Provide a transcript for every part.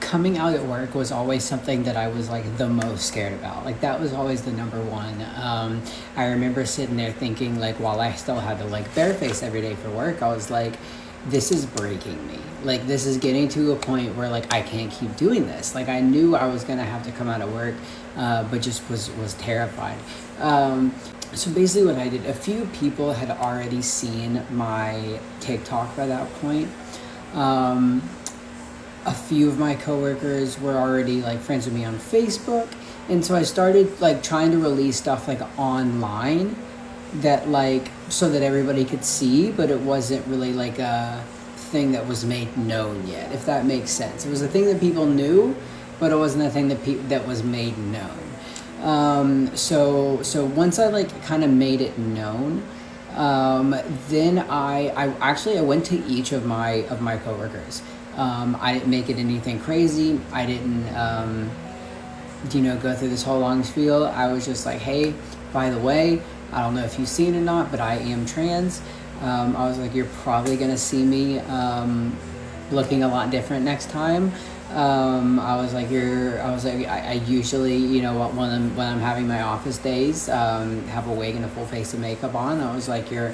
coming out at work was always something that I was like the most scared about. Like that was always the number one. I remember sitting there thinking, like, while I still had to like bareface every day for work, I was like, this is breaking me. Like this is getting to a point where like I can't keep doing this. Like I knew I was gonna have to come out of work, but just was terrified. So basically what I did, a few people had already seen my TikTok by that point. A few of my coworkers were already like friends with me on Facebook, and so I started like trying to release stuff like online that like so that everybody could see, but it wasn't really like a thing that was made known yet, if that makes sense. It was a thing that people knew, but it wasn't a thing that was made known. So once I like kind of made it known, then I went to each of my coworkers. I didn't make it anything crazy. I didn't go through this whole long spiel. I was just like, hey, by the way, I don't know if you've seen it or not, but I am trans. I was like, you're probably gonna see me looking a lot different next time. I usually, when I'm having my office days, have a wig and a full face of makeup on. I was like, you're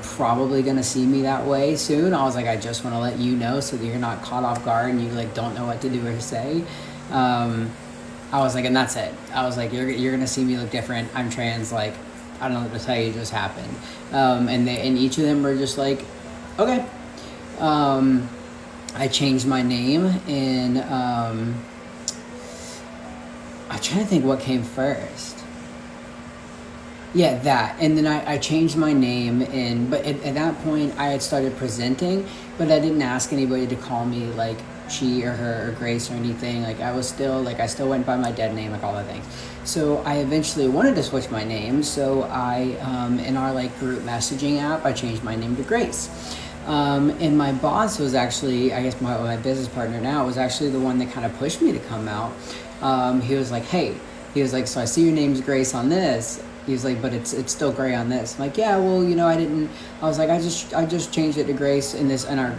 probably gonna see me that way soon. I was like, I just want to let you know so that you're not caught off guard and you like don't know what to do or to say. I was like, and that's it. I was like, you're gonna see me look different. I'm trans. Like, I don't know what to tell you. It just happened. And each of them were just like, okay. I changed my name, and I'm trying to think what came first. Yeah, that. And then I changed my name, but at that point I had started presenting, but I didn't ask anybody to call me like she or her or Grace or anything. Like I still went by my dead name, like all the things. So I eventually wanted to switch my name, so I in our like group messaging app, I changed my name to Grace. And my boss was actually, I guess my business partner now, was actually the one that kind of pushed me to come out. He was like, hey, so I see your name's Grace on this. He was like, but it's still Gray on this. I'm like, yeah, well, I was like, I just changed it to Grace in our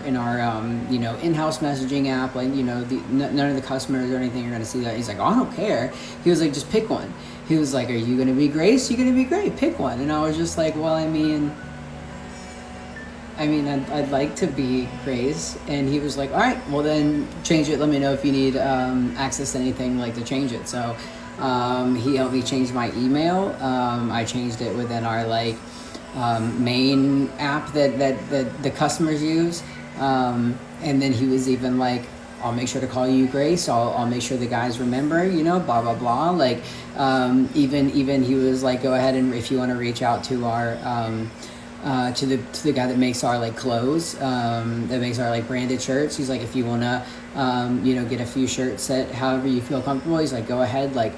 in-house messaging app. Like, none of the customers or anything are going to see that. He's like, oh, I don't care. He was like, just pick one. He was like, are you going to be Grace? You're going to be Gray. Pick one. And I was just like, well, I'd like to be Grace. And he was like, all right, well then change it. Let me know if you need access to anything like to change it. So he helped me change my email. I changed it within our main app that the customers use. And then he was even like, I'll make sure to call you Grace. I'll make sure the guys remember, blah, blah, blah. Like, even he was like, go ahead and if you want to reach out to our, to the guy that makes our like clothes, that makes our like branded shirts. He's like, if you want to get a few shirts that however you feel comfortable, he's like, go ahead. Like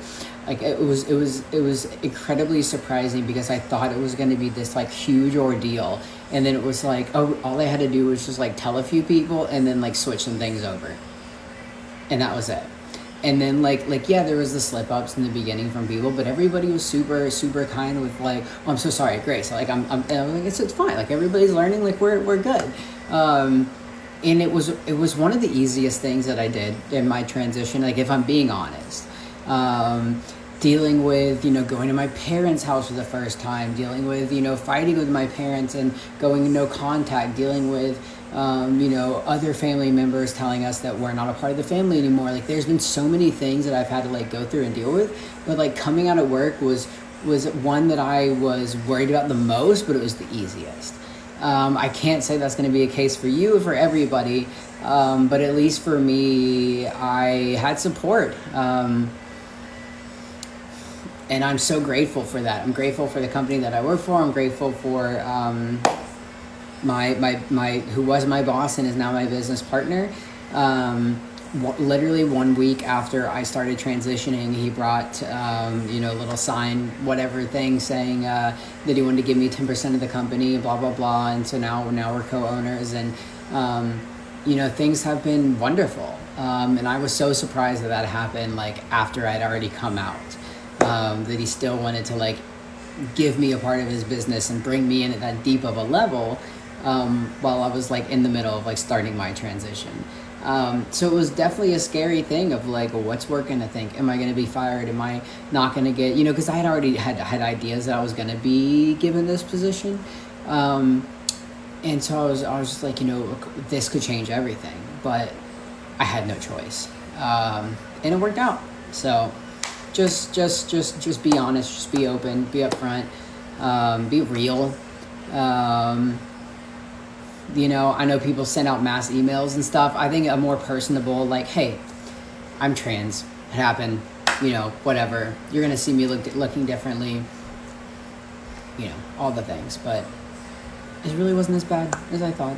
it was incredibly surprising because I thought it was going to be this like huge ordeal, and then it was like, oh, all I had to do was just like tell a few people and then like switch some things over, and that was it. And then yeah, there was the slip ups in the beginning from people, but everybody was super, super kind with like, oh, I'm so sorry, Grace. Like and I was like, it's fine. Like everybody's learning. Like we're good. And it was one of the easiest things that I did in my transition. Like if I'm being honest, dealing with going to my parents' house for the first time, dealing with fighting with my parents and going no contact, dealing with other family members telling us that we're not a part of the family anymore. Like there's been so many things that I've had to like go through and deal with, but like coming out of work was one that I was worried about the most, but it was the easiest. I can't say that's going to be a case for you or for everybody, but at least for me, I had support. And I'm so grateful for that. I'm grateful for the company that I work for. I'm grateful for my who was my boss and is now my business partner. Literally 1 week after I started transitioning, he brought a little sign, whatever thing, saying that he wanted to give me 10% of the company, blah blah blah. And so now we're co-owners, and things have been wonderful. And I was so surprised that happened like after I'd already come out. That he still wanted to like give me a part of his business and bring me in at that deep of a level, while I was like in the middle of like starting my transition. So it was definitely a scary thing of like, what's work gonna think? Am I gonna be fired? Am I not gonna get, because I had already had ideas that I was gonna be given this position. And so I was just like, this could change everything, but I had no choice. And it worked out. So just be honest, just be open, be upfront, be real. I know people send out mass emails and stuff. I think a more personable, like, hey, I'm trans. It happened. Whatever. You're gonna see me looking differently. All the things, but it really wasn't as bad as I thought.